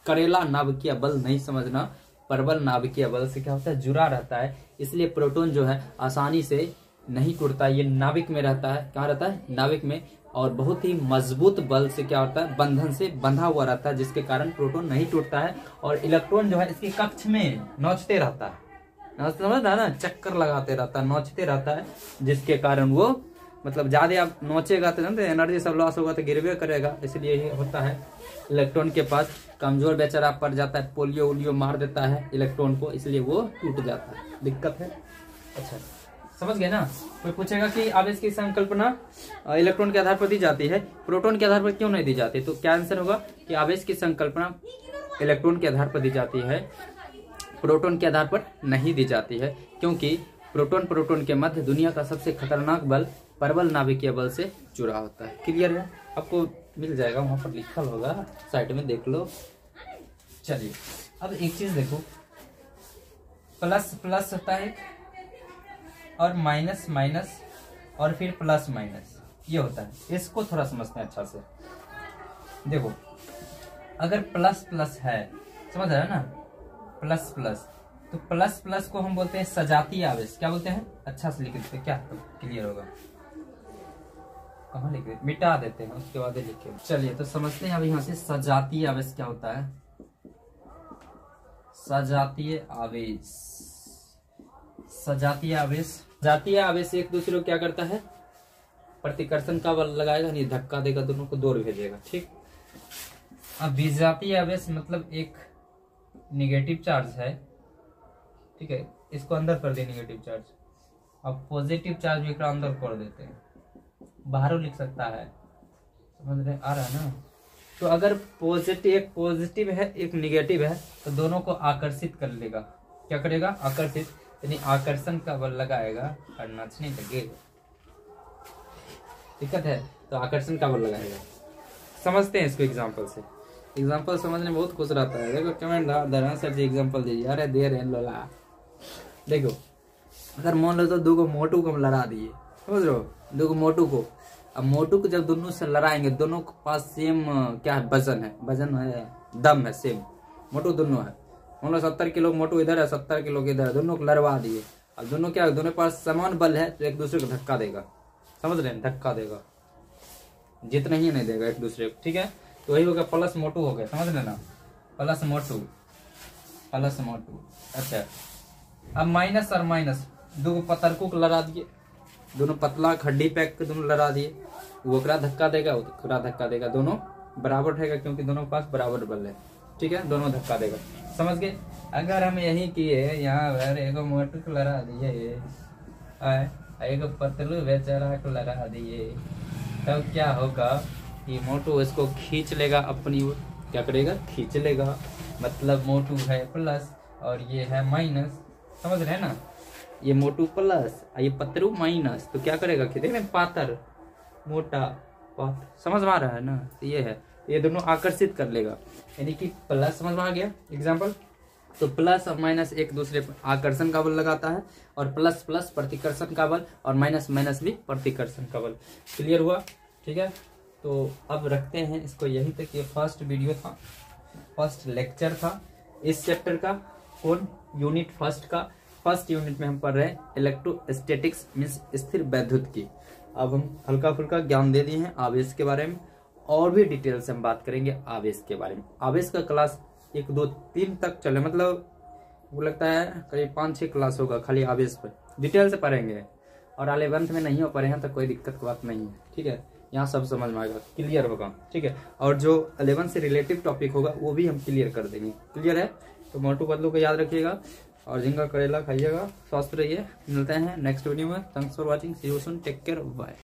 करेला नाभिकीय बल नहीं समझना, परवल नाभिकीय बल से क्या होता है? जुड़ा रहता है। इसलिए प्रोटॉन जो है आसानी से नहीं टूटता, ये नाभिक में रहता है। कहाँ रहता है? नाभिक में। और बहुत ही मजबूत बल से क्या होता है? बंधन से बंधा हुआ रहता है, जिसके कारण प्रोटॉन नहीं टूटता है। और इलेक्ट्रॉन जो है इसके कक्ष में नोचते रहता है, समझता है ना, चक्कर लगाते रहता है, नोचते रहता है, जिसके कारण वो मतलब ज्यादा आप नोचेगा तो जानते एनर्जी सब लॉस होगा तो गिरवे करेगा। इसलिए ये होता है, इलेक्ट्रॉन के पास कमजोर बेचारा पड़ जाता है, पोलियो मार देता है इलेक्ट्रॉन को, इसलिए वो टूट जाता है, दिक्कत है। अच्छा, समझ गए ना? कोई पूछेगा कि आवेश की संकल्पना इलेक्ट्रॉन के आधार पर दी जाती है, प्रोटॉन के आधार पर क्यों नहीं दी जाती? तो क्या आंसर होगा कि आवेश की संकल्पना इलेक्ट्रॉन के आधार पर दी जाती है, प्रोटॉन के आधार पर नहीं दी जाती है, क्योंकि प्रोटॉन के मध्य दुनिया का सबसे खतरनाक बल परवल नाभिकीय बल से जुड़ा होता है। क्लियर है? आपको मिल जाएगा, वहां पर लिखा होगा, साइड में देख लो। चलिए, अब एक चीज देखो, प्लस होता है और माइनस और फिर प्लस माइनस, ये होता है। इसको थोड़ा समझते हैं अच्छा से। देखो, अगर प्लस है, समझ रहे हैं ना, प्लस, तो प्लस को हम बोलते हैं सजातीय आवेश। क्या बोलते हैं? अच्छा से लिख देते हैं, क्या तो क्लियर होगा। कहाँ लिखे? मिटा देते हैं, उसके बाद लिखे। चलिए, तो समझते हैं अब यहाँ से सजातीय आवेश क्या होता है। सजातीय आवेश एक दूसरे को क्या करता है? प्रतिकर्षण का बल लगाएगा, नहीं धक्का देगा, दोनों को दूर भेजेगा। ठीक। अब विजातीय आवेश मतलब एक निगेटिव चार्ज है, ठीक है, इसको अंदर कर दे निगेटिव चार्ज, अब पॉजिटिव चार्ज भी अंदर कर देते हैं, बाहर लिख सकता है, समझ रहे आ रहा है ना। तो अगर पॉजिटिव, एक पॉजिटिव है एक निगेटिव है, तो दोनों को आकर्षित कर लेगा, क्या करेगा, आकर्षित, यानी आकर्षण का बल लगाएगा और नाचने लगेगा, दिक्कत है, तो आकर्षण का बल लगाएगा। समझते हैं इसको एग्जांपल से, एग्जांपल समझने में बहुत खुश रहता है। देखो कमेंट दरान सर जी एग्जांपल दीजिए, अरे दे रहे हैं लोला। देखो अगर मान लो तो 2 मोटू को हम लड़ा दिए, समझ रहे हो, 2 मोटू को, अब मोटू को जब दोनों से लड़ाएंगे, दोनों के पास सेम क्या है, वजन है, वजन है, दम है, सेम मोटू दोनों है। मान लो 70 किलो मोटू इधर है, 70 किलो के इधर, दोनों को लड़वा दिए। अब दोनों क्या, दोनों के पास समान बल है, तो एक दूसरे को धक्का देगा, समझ रहे हैं, धक्का देगा, जितना ही नहीं देगा एक दूसरे को, ठीक है। तो वही हो गया प्लस मोटू हो गया, समझ रहे ना, प्लस मोटू, प्लस मोटू। अच्छा अब माइनस और माइनस, 2 पतरकों को लड़ा दिए, दोनों पतला खड्डी पैक के दोनों लड़ा दिए, वो ओकरा धक्का देगा, वो ओकरा धक्का देगा, दोनों बराबर रहेगा क्योंकि दोनों के पास बराबर बल है, ठीक है, दोनों धक्का देगा, समझ गए। अगर हम यही किए यहाँ पर एक मोटू को लड़ा दिए, एक पतलू बेचारा को लड़ा दिए, तब क्या होगा कि मोटू इसको खींच लेगा अपनी ओर, क्या करेगा, खींच लेगा, मतलब मोटू है प्लस और ये है माइनस, समझ रहे हैं ना, ये मोटू प्लस ये पतलू माइनस, तो क्या करेगा, देख रहे पातर मोटा पातर, समझ में आ रहा है ना। तो ये है, ये दोनों आकर्षित कर लेगा, यानी कि प्लस, समझ में आ गया एग्जाम्पल। तो प्लस और माइनस एक दूसरे पर आकर्षण का बल लगाता है, और प्लस प्लस प्रतिकर्षण का बल, और माइनस माइनस भी प्रतिकर्षण का बल। क्लियर हुआ, ठीक है। तो अब रखते हैं इसको यहीं तक। ये फर्स्ट वीडियो था, फर्स्ट लेक्चर था इस चैप्टर का, कौन, यूनिट फर्स्ट का। फर्स्ट यूनिट में हम पढ़ रहे हैं इलेक्ट्रोस्टैटिक्स मीन्स स्थिर वैद्युत की। अब हम हल्का फुल्का ज्ञान दे दिए हैं आवेश के बारे में, और भी डिटेल से हम बात करेंगे आवेश के बारे में। आवेश का क्लास 1, 2, 3 तक चले, मतलब वो लगता है करीब 5-6 क्लास होगा खाली आवेश पर, डिटेल से पढ़ेंगे। और 11th में नहीं हो पढ़े हैं तो कोई दिक्कत की बात नहीं है, ठीक है, यहाँ सब समझ में आएगा, क्लियर होगा, ठीक है। और जो 11 से रिलेटिव टॉपिक होगा वो भी हम क्लियर कर देंगे, क्लियर है। तो मोटू पतलू को याद रखिएगा, और झींगा करेला खाइएगा, स्वस्थ रहिए। मिलते हैं नेक्स्ट वीडियो में। Thanks for watching, see you soon, take care, bye.